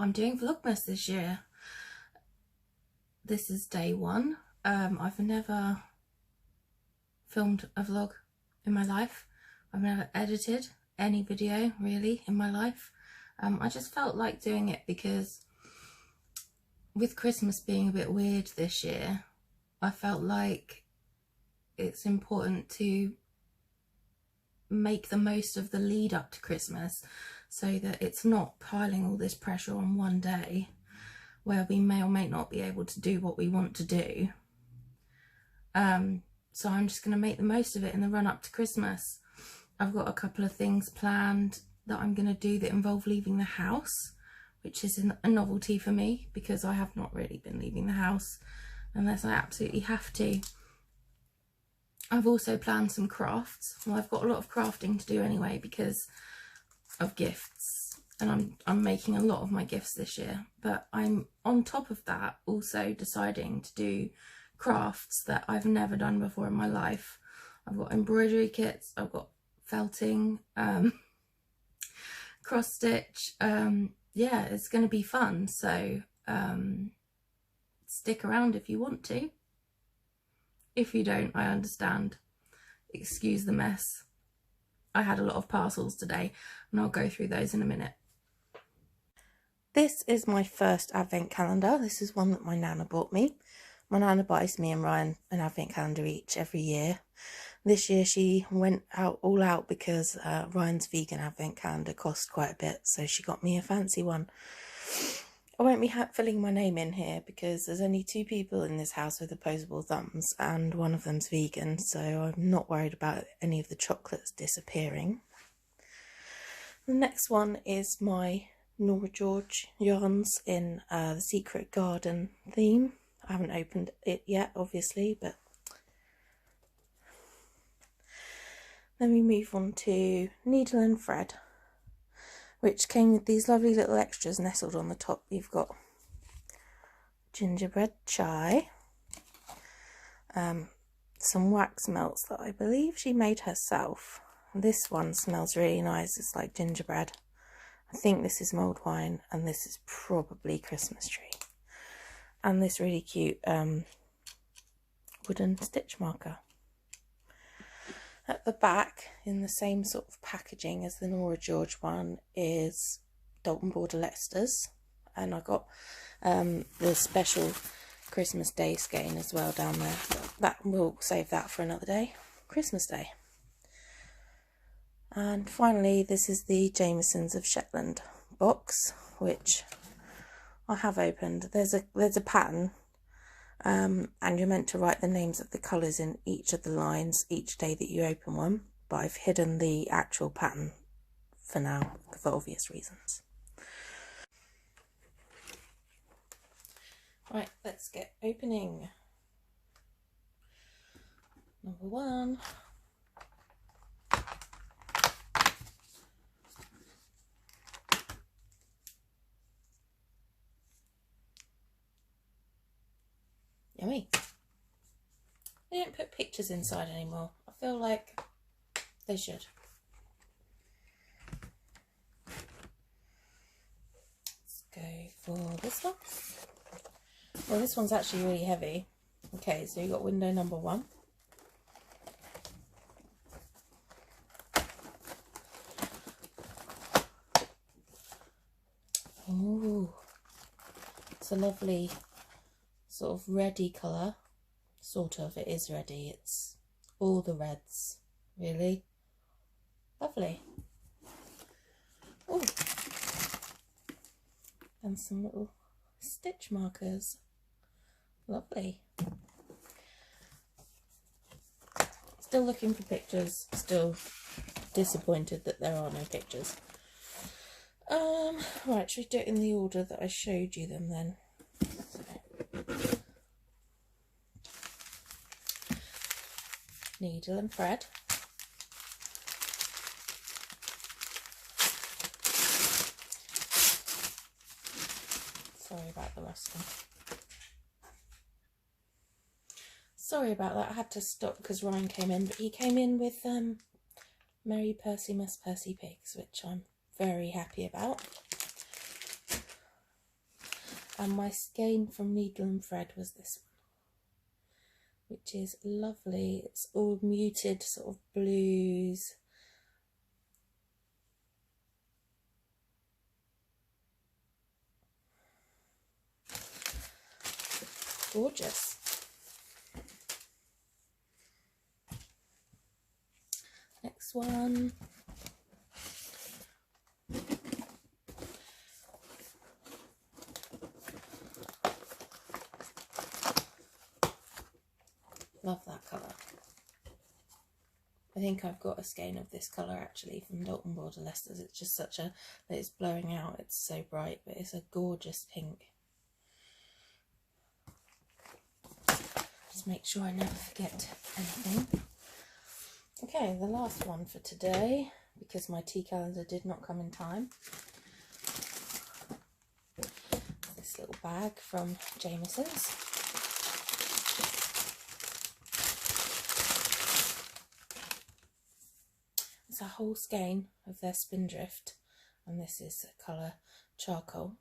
I'm doing Vlogmas this year. This is day one. I've never filmed a vlog in my life. I've never edited any video really in my life. I just felt like doing it because with Christmas being a bit weird this year, I felt like it's important to make the most of the lead up to Christmas so that it's not piling all this pressure on one day where we may or may not be able to do what we want to do. So I'm just going to make the most of it in the run up to Christmas. I've got a couple of things planned that I'm going to do that involve leaving the house, which is a novelty for me because I have not really been leaving the house unless I absolutely have to. I've also planned some crafts. Well, I've got a lot of crafting to do anyway because of gifts, and I'm making a lot of my gifts this year, but I'm on top of that also deciding to do crafts that I've never done before in my life. I've got embroidery kits, I've got felting, cross stitch. Yeah, it's going to be fun, so stick around if you want to. If you don't, I understand. Excuse the mess. I had a lot of parcels today and I'll go through those in a minute. This is my first advent calendar. This is one that my Nana bought me. My Nana buys me and Ryan an advent calendar each every year. This year she went all out because Ryan's vegan advent calendar cost quite a bit, so she got me a fancy one. I won't be filling my name in here because there's only 2 people in this house with opposable thumbs and one of them's vegan, so I'm not worried about any of the chocolates disappearing. The next one is my Nora George yarns in the Secret Garden theme. I haven't opened it yet, obviously, but then we move on to Needle and Thread, which came with these lovely little extras nestled on the top. You've got gingerbread chai, some wax melts that I believe she made herself. This one smells really nice, it's like gingerbread. I think this is mulled wine and this is probably Christmas tree. And this really cute wooden stitch marker. At the back, in the same sort of packaging as the Nora George one, is Dalton Border Leicesters, and I got the special Christmas Day skein as well down there. That we'll save that for another day, Christmas Day. And finally, this is the Jamesons of Shetland box, which I have opened. There's a pattern. And you're meant to write the names of the colours in each of the lines each day that you open one, but I've hidden the actual pattern for now for obvious reasons. Right, let's get opening. Number 1. Yummy. They don't put pictures inside anymore. I feel like they should. Let's go for this one. Well, this one's actually really heavy. Okay, so you've got window number 1. Ooh, it's a lovely sort of reddy colour. Sort of, it is reddy. It's all the reds, really. Lovely. Oh, and some little stitch markers. Lovely. Still looking for pictures. Still disappointed that there are no pictures. Right, should we do it in the order that I showed you them then? Needle and thread. Sorry about the rustling. Sorry about that, I had to stop because Ryan came in, but he came in with Merry Percy Miss Percy Pigs, which I'm very happy about. And my skein from Needle and Thread was this one, which is lovely. It's all muted sort of blues. Gorgeous. Next one. Love that colour. I think I've got a skein of this colour actually from Dalton Border Leicesters. It's just such a, it's blowing out, it's so bright, but it's a gorgeous pink. Just make sure I never forget anything. Okay, the last one for today, because my tea calendar did not come in time. This little bag from Jameson's. It's a whole skein of their Spindrift, and this is the colour Charcoal.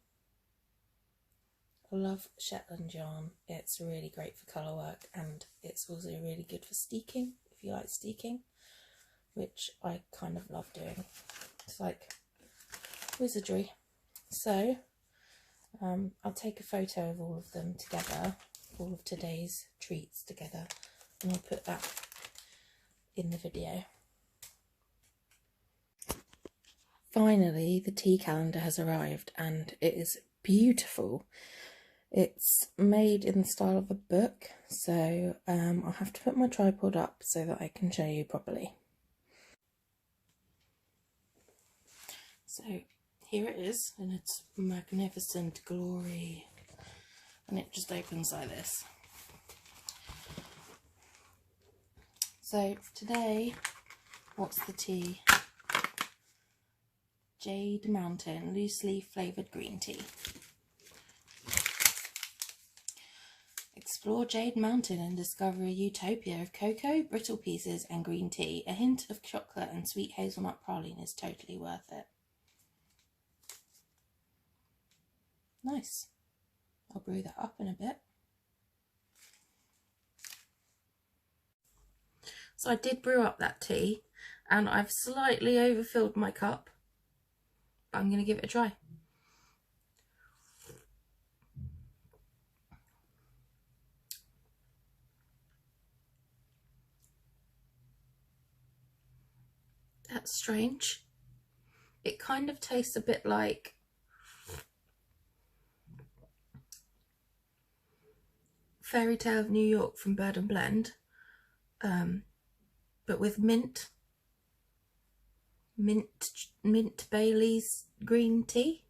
I love Shetland yarn. It's really great for colour work, and it's also really good for steeking, if you like steeking, which I kind of love doing. It's like wizardry. So I'll take a photo of all of them together, all of today's treats together, and I'll put that in the video. Finally, the tea calendar has arrived, and it is beautiful. It's made in the style of a book, so I'll have to put my tripod up so that I can show you properly. So here it is in its magnificent glory, and it just opens like this. So today, what's the tea? Jade Mountain loose leaf flavoured green tea. Explore Jade Mountain and discover a utopia of cocoa, brittle pieces and green tea. A hint of chocolate and sweet hazelnut praline is totally worth it. Nice. I'll brew that up in a bit. So I did brew up that tea, and I've slightly overfilled my cup, but I'm going to give it a try. That's strange. It kind of tastes a bit like Fairy Tale of New York from Bird and Blend, but with mint Bailey's green tea.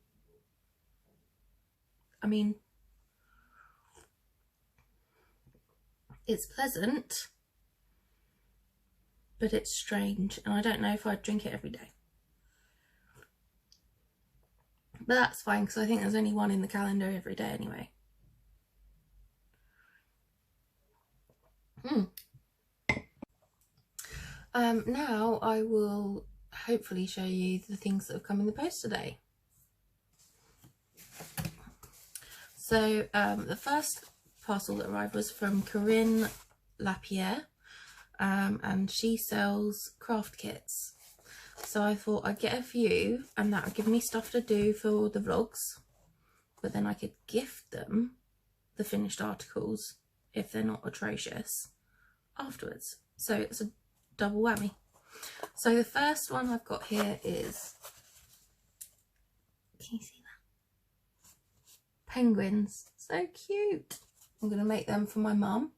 I mean, it's pleasant, but it's strange, and I don't know if I'd drink it every day. But that's fine, because I think there's only one in the calendar every day anyway. Now I will hopefully show you the things that have come in the post today. So the first parcel that arrived was from Corinne Lapierre, and she sells craft kits. So I thought I'd get a few, and that would give me stuff to do for the vlogs, but then I could gift them the finished articles, if they're not atrocious, afterwards. So it's a double whammy. So the first one I've got here is, can you see that? Penguins. So cute. I'm going to make them for my mum.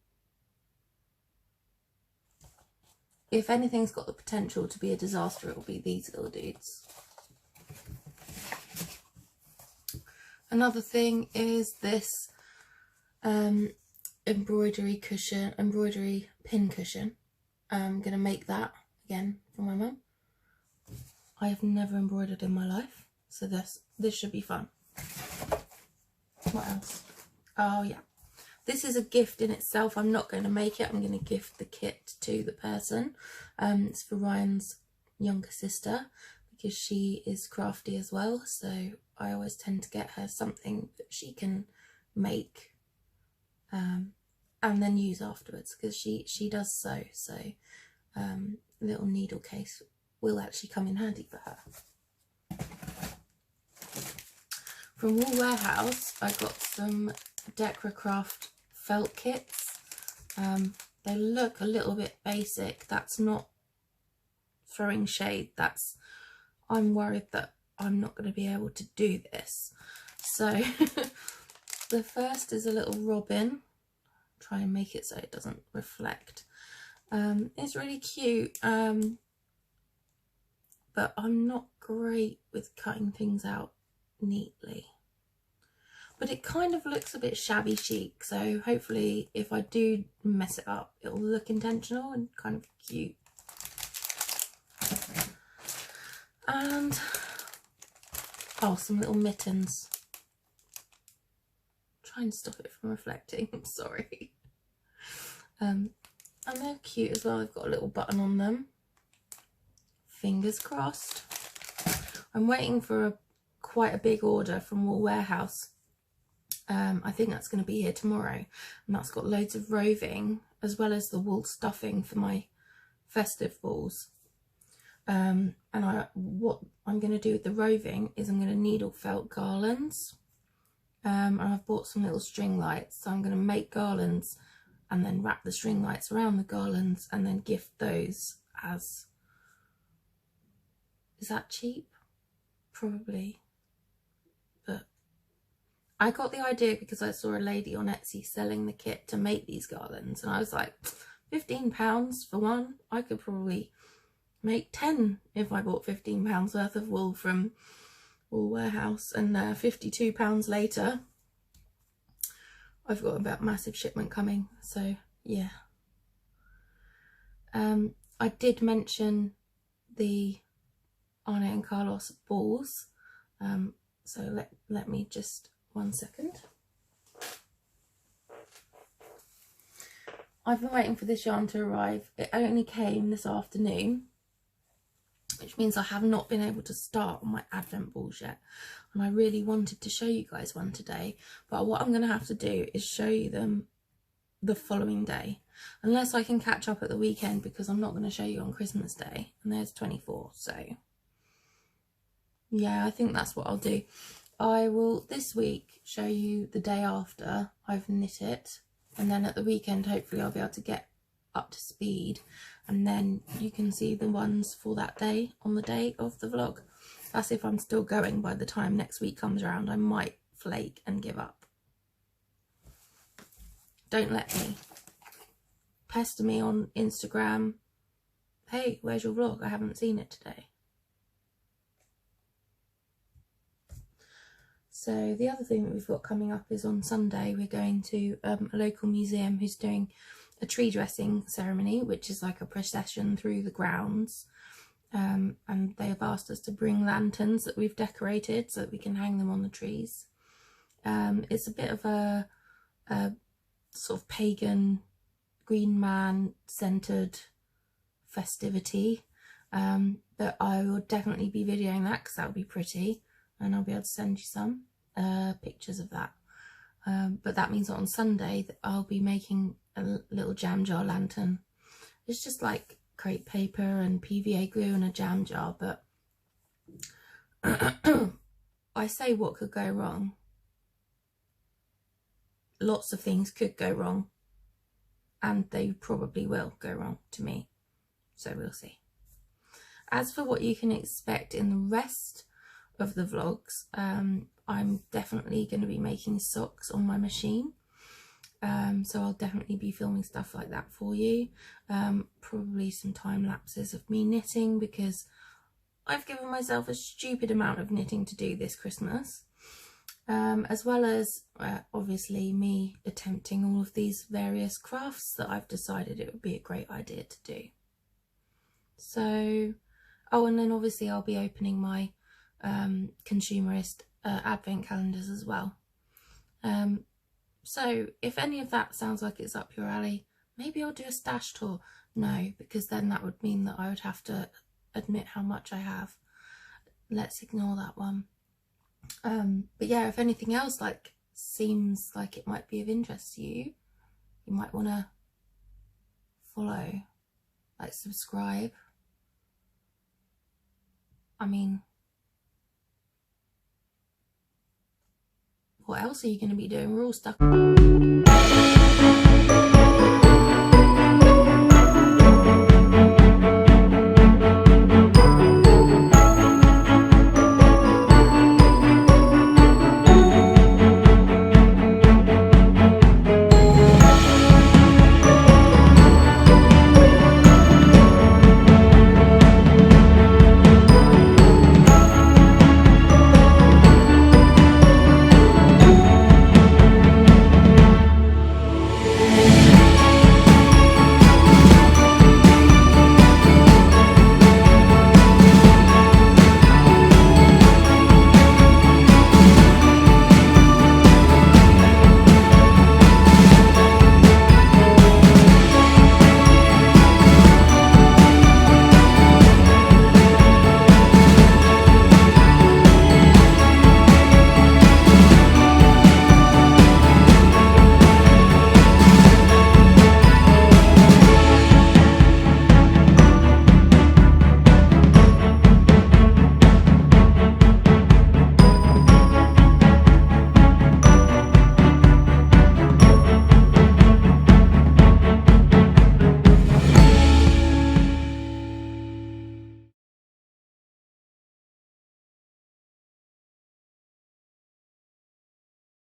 If anything's got the potential to be a disaster, it'll be these little dudes. Another thing is this embroidery pin cushion. I'm going to make that again for my mum. I have never embroidered in my life, so this should be fun. What else? Oh yeah, this is a gift in itself. I'm not going to make it. I'm going to gift the kit to the person. It's for Ryan's younger sister, because she is crafty as well, so I always tend to get her something that she can make and then use afterwards, because she does sew, so little needle case will actually come in handy for her. From Wool Warehouse I got some Decra Craft felt kits. They look a little bit basic. That's not throwing shade, that's I'm worried that I'm not going to be able to do this. So the first is a little robin. Try and make it so it doesn't reflect. It's really cute, but I'm not great with cutting things out neatly. But it kind of looks a bit shabby chic, so hopefully if I do mess it up, it'll look intentional and kind of cute. And oh, some little mittens. Try and stop it from reflecting, I'm sorry. And they're cute as well. They've got a little button on them. Fingers crossed. I'm waiting for quite a big order from Wool Warehouse. I think that's going to be here tomorrow, and that's got loads of roving as well as the wool stuffing for my festive balls. And what I'm going to do with the roving is I'm going to needle felt garlands. And I've bought some little string lights, so I'm going to make garlands and then wrap the string lights around the garlands and then gift those as... Is that cheap? Probably. But I got the idea because I saw a lady on Etsy selling the kit to make these garlands, and I was like, £15 for one? I could probably make 10 if I bought £15 worth of wool from Wool Warehouse. And £52 later I've got about massive shipment coming, so yeah. I did mention the Arne and Carlos balls, so let me just 1 second. I've been waiting for this yarn to arrive. It only came this afternoon, which means I have not been able to start on my advent balls yet, and I really wanted to show you guys one today, but what I'm going to have to do is show you them the following day, unless I can catch up at the weekend, because I'm not going to show you on Christmas Day, and there's 24, so yeah, I think that's what I'll do. I will this week show you the day after I've knit it, and then at the weekend hopefully I'll be able to get up to speed, and then you can see the ones for that day on the day of the vlog. That's if I'm still going by the time next week comes around. I might flake and give up. Don't let me. Pester me on Instagram. Hey, where's your vlog? I haven't seen it today. So the other thing that we've got coming up is on Sunday we're going to a local museum who's doing a tree dressing ceremony, which is like a procession through the grounds, and they have asked us to bring lanterns that we've decorated so that we can hang them on the trees. It's a bit of a sort of pagan, green man centered festivity, but I will definitely be videoing that because that would be pretty, and I'll be able to send you some pictures of that. But that means that on Sunday that I'll be making a little jam jar lantern. It's just like crepe paper and PVA glue and a jam jar, but I say what could go wrong. Lots of things could go wrong, and they probably will go wrong to me, so we'll see. As for what you can expect in the rest of the vlogs, I'm definitely going to be making socks on my machine, so I'll definitely be filming stuff like that for you. Probably some time lapses of me knitting, because I've given myself a stupid amount of knitting to do this Christmas, as well as obviously me attempting all of these various crafts that I've decided it would be a great idea to do. So, oh, and then obviously I'll be opening my consumerist advent calendars as well. So if any of that sounds like it's up your alley, maybe I'll do a stash tour. No, because then that would mean that I would have to admit how much I have. Let's ignore that one. But yeah, if anything else like seems like it might be of interest to you, you might want to follow, like subscribe. I mean, what else are you going to be doing? We're all stuck.